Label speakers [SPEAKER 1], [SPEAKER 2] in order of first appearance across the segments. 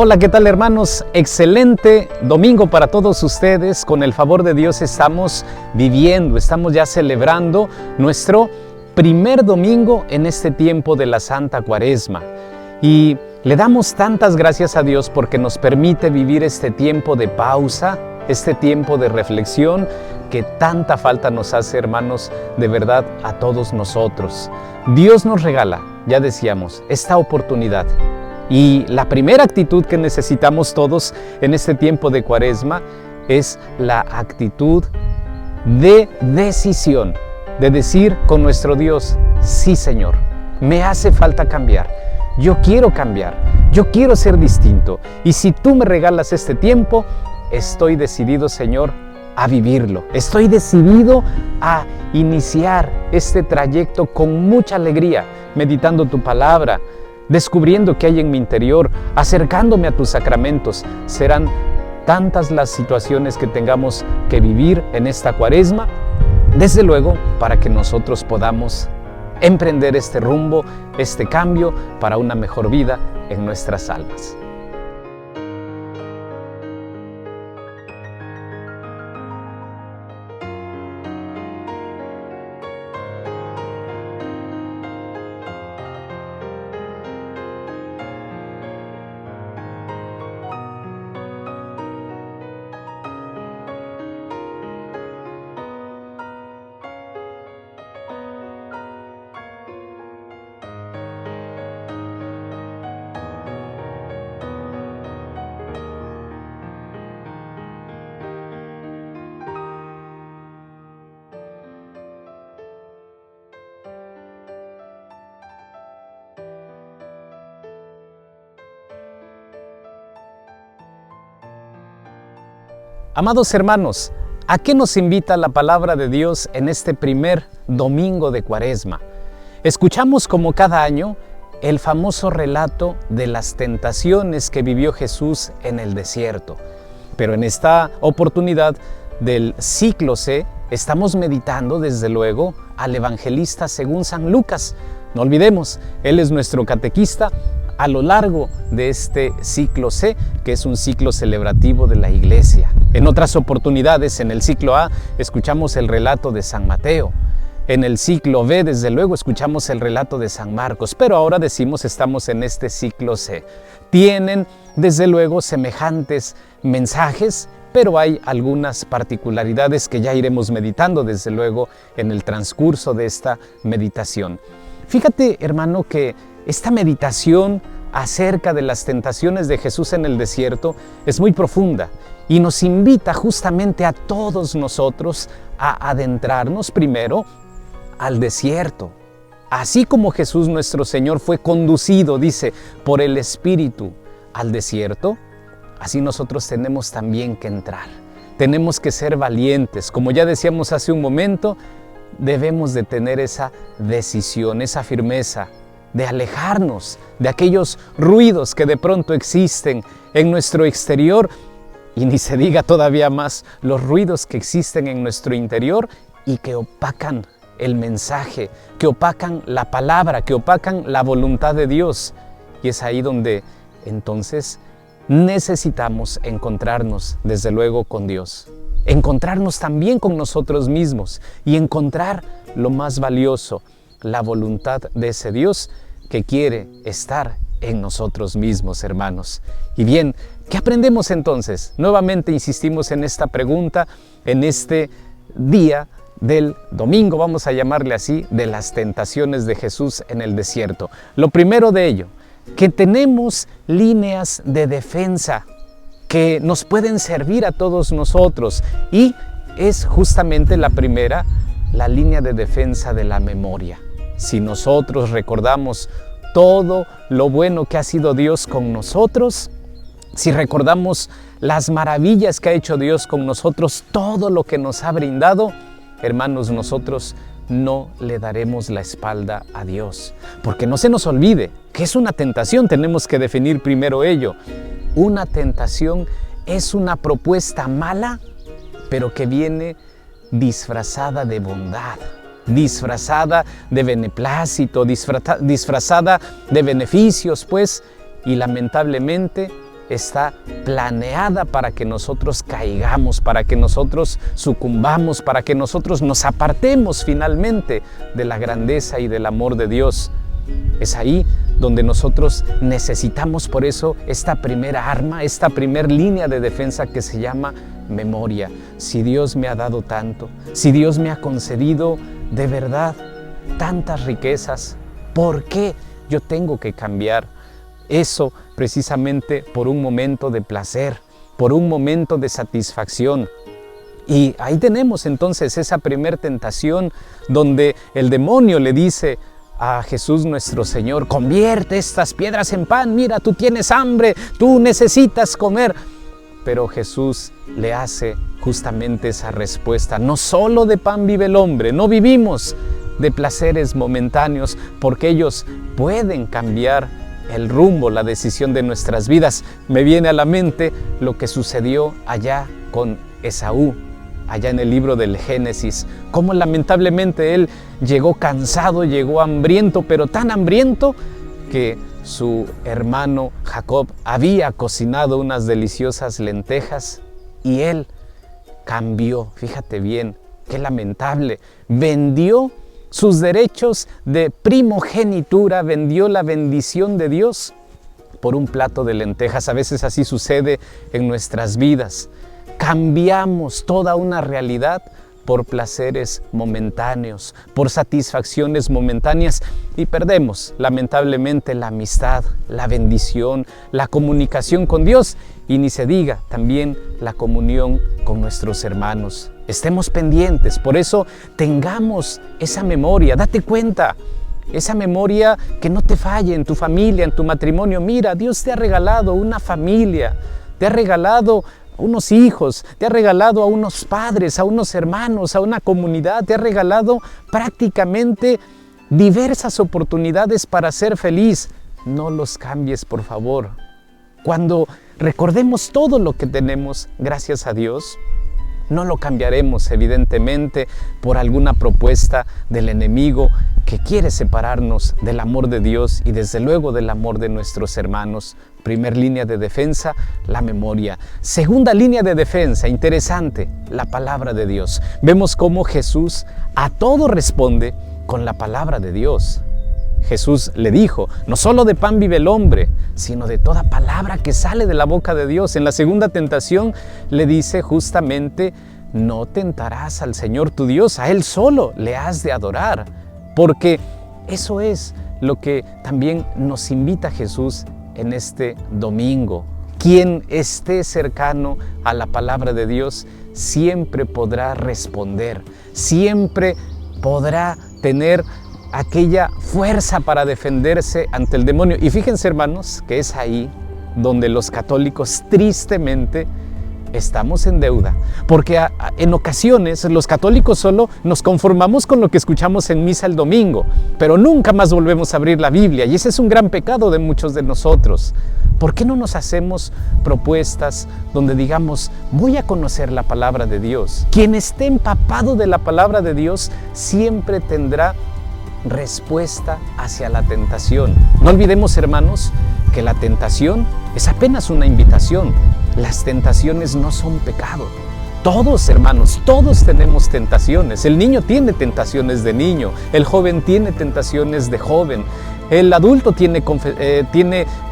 [SPEAKER 1] Hola, ¿qué tal, hermanos? Excelente domingo para todos ustedes. Con el favor de Dios estamos ya celebrando nuestro primer domingo en este tiempo de la Santa Cuaresma. Y le damos tantas gracias a Dios porque nos permite vivir este tiempo de pausa, este tiempo de reflexión que tanta falta nos hace, hermanos, de verdad a todos nosotros. Dios nos regala, ya decíamos, esta oportunidad. Y la primera actitud que necesitamos todos en este tiempo de Cuaresma es la actitud de decisión, de decir con nuestro Dios: sí, Señor, me hace falta cambiar, yo quiero cambiar, yo quiero ser distinto. Y si tú me regalas este tiempo, estoy decidido, Señor, a vivirlo. Estoy decidido a iniciar este trayecto con mucha alegría, meditando tu palabra, descubriendo qué hay en mi interior, acercándome a tus sacramentos. Serán tantas las situaciones que tengamos que vivir en esta Cuaresma, desde luego, para que nosotros podamos emprender este rumbo, este cambio para una mejor vida en nuestras almas. Amados hermanos, ¿a qué nos invita la palabra de Dios en este primer domingo de Cuaresma? Escuchamos, como cada año, el famoso relato de las tentaciones que vivió Jesús en el desierto. Pero en esta oportunidad del ciclo C, estamos meditando, desde luego, al evangelista según San Lucas. No olvidemos, él es nuestro catequista a lo largo de este ciclo C, que es un ciclo celebrativo de la Iglesia. En otras oportunidades, en el ciclo A, escuchamos el relato de San Mateo. En el ciclo B, desde luego, escuchamos el relato de San Marcos. Pero ahora decimos, estamos en este ciclo C. Tienen, desde luego, semejantes mensajes, pero hay algunas particularidades que ya iremos meditando, desde luego, en el transcurso de esta meditación. Fíjate, hermano, que esta meditación acerca de las tentaciones de Jesús en el desierto es muy profunda y nos invita justamente a todos nosotros a adentrarnos primero al desierto. Así como Jesús nuestro Señor fue conducido, dice, por el Espíritu al desierto, así nosotros tenemos también que entrar. Tenemos que ser valientes. Como ya decíamos hace un momento, debemos de tener esa decisión, esa firmeza de alejarnos de aquellos ruidos que de pronto existen en nuestro exterior, y ni se diga todavía más los ruidos que existen en nuestro interior y que opacan el mensaje, que opacan la palabra, que opacan la voluntad de Dios. Y es ahí donde entonces necesitamos encontrarnos, desde luego, con Dios. Encontrarnos también con nosotros mismos y encontrar lo más valioso, la voluntad de ese Dios que quiere estar en nosotros mismos, hermanos. Y bien, ¿qué aprendemos entonces? Nuevamente insistimos en esta pregunta, en este día del domingo, vamos a llamarle así, de las tentaciones de Jesús en el desierto. Lo primero de ello, que tenemos líneas de defensa que nos pueden servir a todos nosotros, y es justamente la primera, la línea de defensa de la memoria. Si nosotros recordamos todo lo bueno que ha sido Dios con nosotros, si recordamos las maravillas que ha hecho Dios con nosotros, todo lo que nos ha brindado, hermanos, nosotros no le daremos la espalda a Dios. Porque no se nos olvide que es una tentación, tenemos que definir primero ello. Una tentación es una propuesta mala, pero que viene disfrazada de bondad, disfrazada de beneplácito, disfrazada de beneficios, pues, y lamentablemente está planeada para que nosotros caigamos, para que nosotros sucumbamos, para que nosotros nos apartemos finalmente de la grandeza y del amor de Dios. Es ahí donde nosotros necesitamos por eso esta primera arma, esta primera línea de defensa que se llama memoria. Si Dios me ha dado tanto, si Dios me ha concedido de verdad tantas riquezas, ¿por qué yo tengo que cambiar eso precisamente por un momento de placer, por un momento de satisfacción? Y ahí tenemos entonces esa primera tentación donde el demonio le dice a Jesús nuestro Señor: convierte estas piedras en pan, mira, tú tienes hambre, tú necesitas comer. Pero Jesús le hace justamente esa respuesta: no solo de pan vive el hombre, no vivimos de placeres momentáneos, porque ellos pueden cambiar el rumbo, la decisión de nuestras vidas. Me viene a la mente lo que sucedió allá con Esaú, allá en el libro del Génesis, cómo lamentablemente él llegó cansado, llegó hambriento, pero tan hambriento que su hermano Jacob había cocinado unas deliciosas lentejas y él cambió. Fíjate bien, qué lamentable. Vendió sus derechos de primogenitura, vendió la bendición de Dios por un plato de lentejas. A veces así sucede en nuestras vidas. Cambiamos toda una realidad por placeres momentáneos, por satisfacciones momentáneas y perdemos lamentablemente la amistad, la bendición, la comunicación con Dios y ni se diga también la comunión con nuestros hermanos. Estemos pendientes, por eso tengamos esa memoria, date cuenta, esa memoria que no te falle en tu familia, en tu matrimonio. Mira, Dios te ha regalado una familia, te ha regalado unos hijos, te ha regalado a unos padres, a unos hermanos, a una comunidad, te ha regalado prácticamente diversas oportunidades para ser feliz. No los cambies, por favor. Cuando recordemos todo lo que tenemos, gracias a Dios, no lo cambiaremos evidentemente por alguna propuesta del enemigo que quiere separarnos del amor de Dios y desde luego del amor de nuestros hermanos. Primer línea de defensa, la memoria. Segunda línea de defensa, interesante, la palabra de Dios. Vemos cómo Jesús a todo responde con la palabra de Dios. Jesús le dijo: no solo de pan vive el hombre, sino de toda palabra que sale de la boca de Dios. En la segunda tentación le dice justamente: no tentarás al Señor tu Dios, a Él solo le has de adorar. Porque eso es lo que también nos invita Jesús en este domingo. Quien esté cercano a la palabra de Dios siempre podrá responder, siempre podrá tener aquella fuerza para defenderse ante el demonio. Y fíjense, hermanos, que es ahí donde los católicos tristemente estamos en deuda, porque en ocasiones los católicos solo nos conformamos con lo que escuchamos en misa el domingo, pero nunca más volvemos a abrir la Biblia, y ese es un gran pecado de muchos de nosotros. ¿Por qué no nos hacemos propuestas donde digamos: voy a conocer la palabra de Dios? Quien esté empapado de la palabra de Dios siempre tendrá respuesta hacia la tentación. No olvidemos, hermanos, que la tentación es apenas una invitación. Las tentaciones no son pecado. Todos, hermanos, todos tenemos tentaciones. El niño tiene tentaciones de niño, el joven tiene tentaciones de joven, el adulto tiene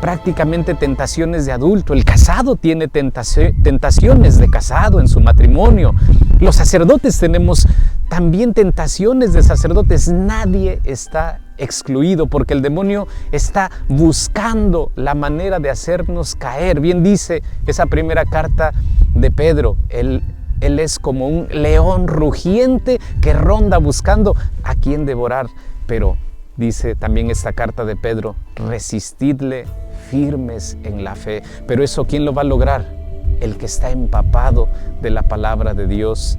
[SPEAKER 1] prácticamente tentaciones de adulto, el casado tiene tentaciones de casado en su matrimonio. Los sacerdotes tenemos también tentaciones de sacerdotes. Nadie está excluido, porque el demonio está buscando la manera de hacernos caer. Bien dice esa primera carta de Pedro, él es como un león rugiente que ronda buscando a quien devorar. Pero dice también esta carta de Pedro: resistidle firmes en la fe. Pero eso, ¿quién lo va a lograr? El que está empapado de la palabra de Dios.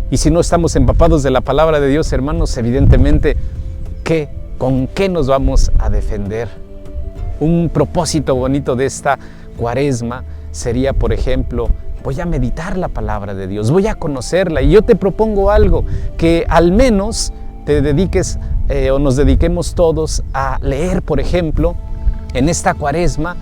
[SPEAKER 1] Y si no estamos empapados de la palabra de Dios, hermanos, evidentemente, ¿con qué nos vamos a defender? Un propósito bonito de esta Cuaresma sería, por ejemplo, voy a meditar la palabra de Dios, voy a conocerla. Y yo te propongo algo, que al menos te dediques o nos dediquemos todos a leer, por ejemplo, en esta Cuaresma,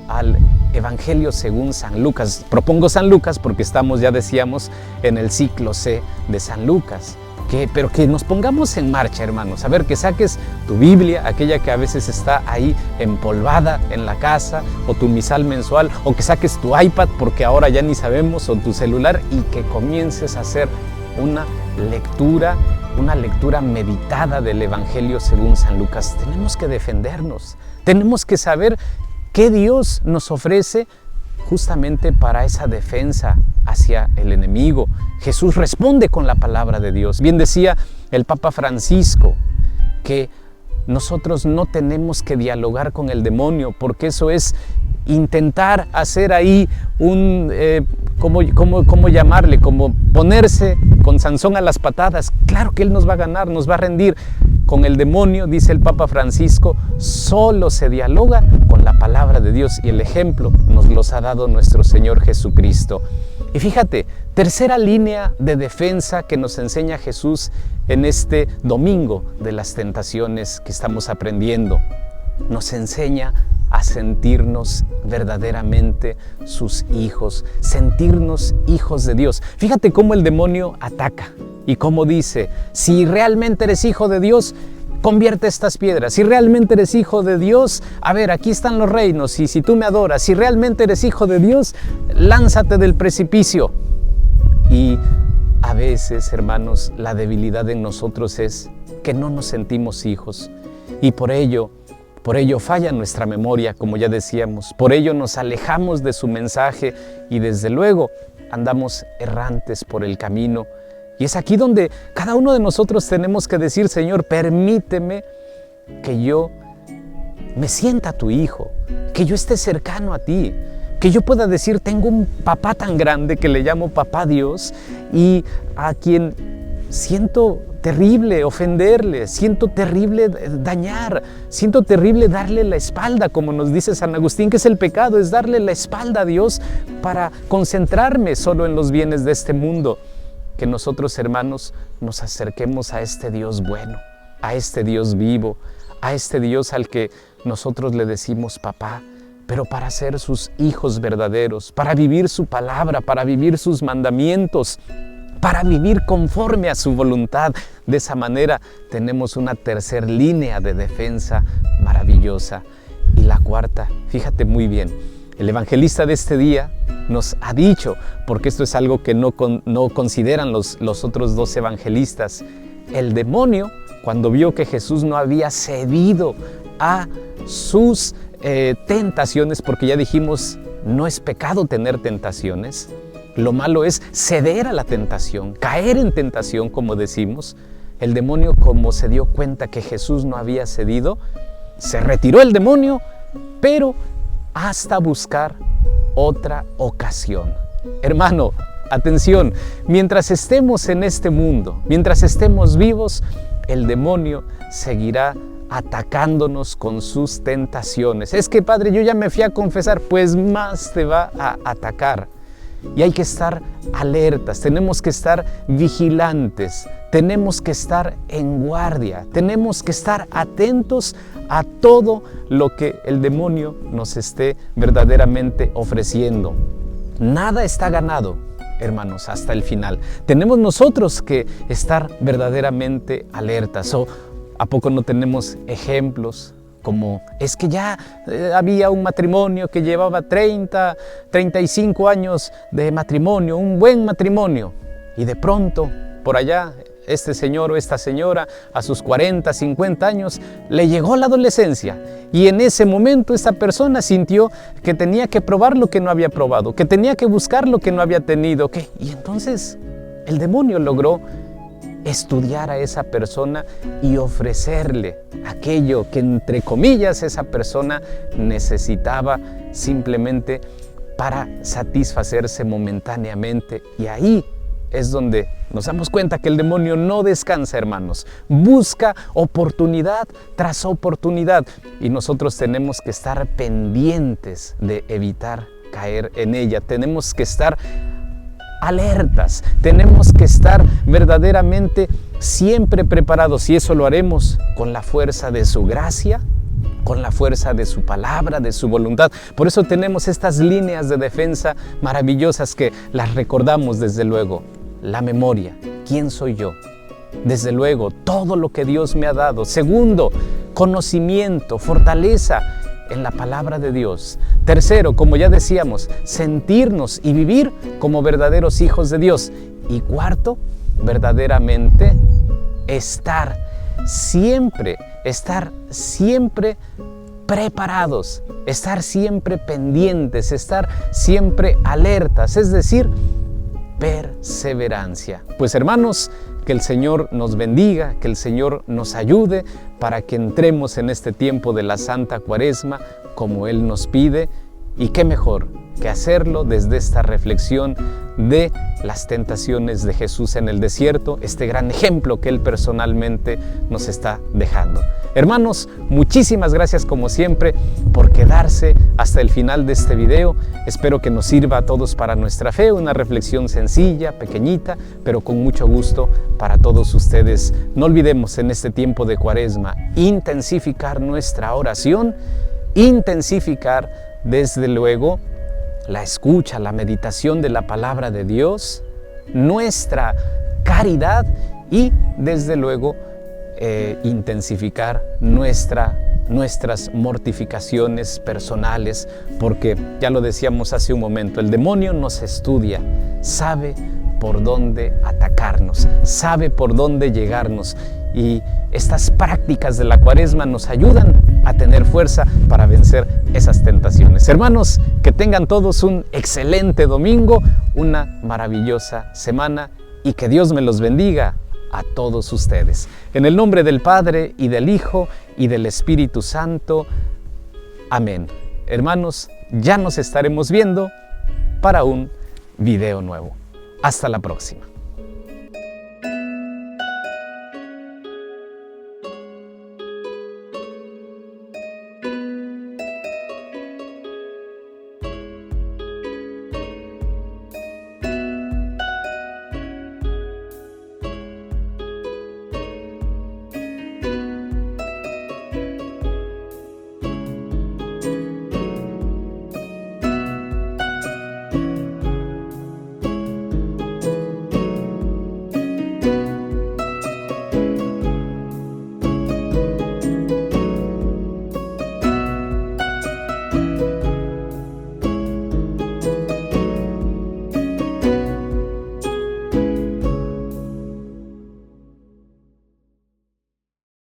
[SPEAKER 1] al Evangelio según San Lucas. Propongo San Lucas porque estamos, ya decíamos, en el ciclo C de San Lucas. Pero que nos pongamos en marcha, hermanos. A ver, que saques tu Biblia, aquella que a veces está ahí empolvada en la casa, o tu misal mensual, o que saques tu iPad, porque ahora ya ni sabemos, o tu celular, y que comiences a hacer una lectura meditada del Evangelio según San Lucas. Tenemos que defendernos, tenemos que saber qué Dios nos ofrece justamente para esa defensa hacia el enemigo. Jesús responde con la palabra de Dios. Bien decía el Papa Francisco que nosotros no tenemos que dialogar con el demonio, porque eso es intentar hacer ahí ¿cómo llamarle? Como ponerse con Sansón a las patadas. Claro que él nos va a ganar, nos va a rendir. Con el demonio, dice el Papa Francisco, solo se dialoga con la palabra de Dios, y el ejemplo nos los ha dado nuestro Señor Jesucristo. Y fíjate, tercera línea de defensa que nos enseña Jesús en este domingo de las tentaciones que estamos aprendiendo. Nos enseña a sentirnos verdaderamente sus hijos, sentirnos hijos de Dios. Fíjate cómo el demonio ataca y cómo dice: si realmente eres hijo de Dios, convierte estas piedras. Si realmente eres hijo de Dios, a ver, aquí están los reinos, y si tú me adoras, si realmente eres hijo de Dios, lánzate del precipicio. Y a veces, hermanos, la debilidad en nosotros es que no nos sentimos hijos, y por ello falla nuestra memoria, como ya decíamos. Por ello nos alejamos de su mensaje y desde luego andamos errantes por el camino. Y es aquí donde cada uno de nosotros tenemos que decir: Señor, permíteme que yo me sienta tu hijo, que yo esté cercano a ti, que yo pueda decir: tengo un papá tan grande que le llamo Papá Dios, y a quien siento terrible ofenderle, siento terrible dañar, siento terrible darle la espalda, como nos dice San Agustín, que es el pecado, es darle la espalda a Dios para concentrarme solo en los bienes de este mundo. Que nosotros, hermanos, nos acerquemos a este Dios bueno, a este Dios vivo, a este Dios al que nosotros le decimos papá, pero para ser sus hijos verdaderos, para vivir su palabra, para vivir sus mandamientos, para vivir conforme a su voluntad. De esa manera tenemos una tercera línea de defensa maravillosa. Y la cuarta, fíjate muy bien, el evangelista de este día nos ha dicho, porque esto es algo que no consideran los otros dos evangelistas: el demonio, cuando vio que Jesús no había cedido a sus tentaciones, porque ya dijimos, no es pecado tener tentaciones, lo malo es ceder a la tentación, caer en tentación, como decimos. El demonio, como se dio cuenta que Jesús no había cedido, se retiró el demonio, pero hasta buscar otra ocasión. Hermano, atención, mientras estemos en este mundo, mientras estemos vivos, el demonio seguirá atacándonos con sus tentaciones. Es que, padre, yo ya me fui a confesar, pues más te va a atacar. Y hay que estar alertas, tenemos que estar vigilantes, tenemos que estar en guardia, tenemos que estar atentos a todo lo que el demonio nos esté verdaderamente ofreciendo. Nada está ganado, hermanos, hasta el final. Tenemos nosotros que estar verdaderamente alertas. ¿O a poco no tenemos ejemplos? Como es que ya había un matrimonio que llevaba 35 años de matrimonio, un buen matrimonio, y de pronto por allá este señor o esta señora a sus 40, 50 años le llegó la adolescencia, y en ese momento esta persona sintió que tenía que probar lo que no había probado, que tenía que buscar lo que no había tenido, y entonces el demonio logró estudiar a esa persona y ofrecerle aquello que, entre comillas, esa persona necesitaba simplemente para satisfacerse momentáneamente. Y ahí es donde nos damos cuenta que el demonio no descansa, hermanos. Busca oportunidad tras oportunidad, y nosotros tenemos que estar pendientes de evitar caer en ella. Tenemos que estar alertas, tenemos que estar verdaderamente siempre preparados, y eso lo haremos con la fuerza de su gracia, con la fuerza de su palabra, de su voluntad. Por eso tenemos estas líneas de defensa maravillosas que las recordamos desde luego. La memoria, ¿quién soy yo? Desde luego, todo lo que Dios me ha dado. Segundo, conocimiento, fortaleza en la palabra de Dios. Tercero, como ya decíamos, sentirnos y vivir como verdaderos hijos de Dios. Y cuarto, verdaderamente estar siempre preparados, estar siempre pendientes, estar siempre alertas, es decir, perseverancia. Pues hermanos, que el Señor nos bendiga, que el Señor nos ayude para que entremos en este tiempo de la Santa Cuaresma como Él nos pide, y qué mejor que hacerlo desde esta reflexión de las tentaciones de Jesús en el desierto, este gran ejemplo que Él personalmente nos está dejando. Hermanos, muchísimas gracias como siempre por quedarse hasta el final de este video. Espero que nos sirva a todos para nuestra fe, una reflexión sencilla, pequeñita, pero con mucho gusto para todos ustedes. No olvidemos en este tiempo de Cuaresma intensificar nuestra oración, intensificar desde luego la escucha, la meditación de la palabra de Dios, nuestra caridad y desde luego intensificar nuestras mortificaciones personales, porque ya lo decíamos hace un momento, el demonio nos estudia, sabe por dónde atacarnos, sabe por dónde llegarnos, y estas prácticas de la Cuaresma nos ayudan a tener fuerza para vencer esas tentaciones. Hermanos, que tengan todos un excelente domingo, una maravillosa semana, y que Dios me los bendiga a todos ustedes. En el nombre del Padre, y del Hijo, y del Espíritu Santo. Amén. Hermanos, ya nos estaremos viendo para un video nuevo. Hasta la próxima.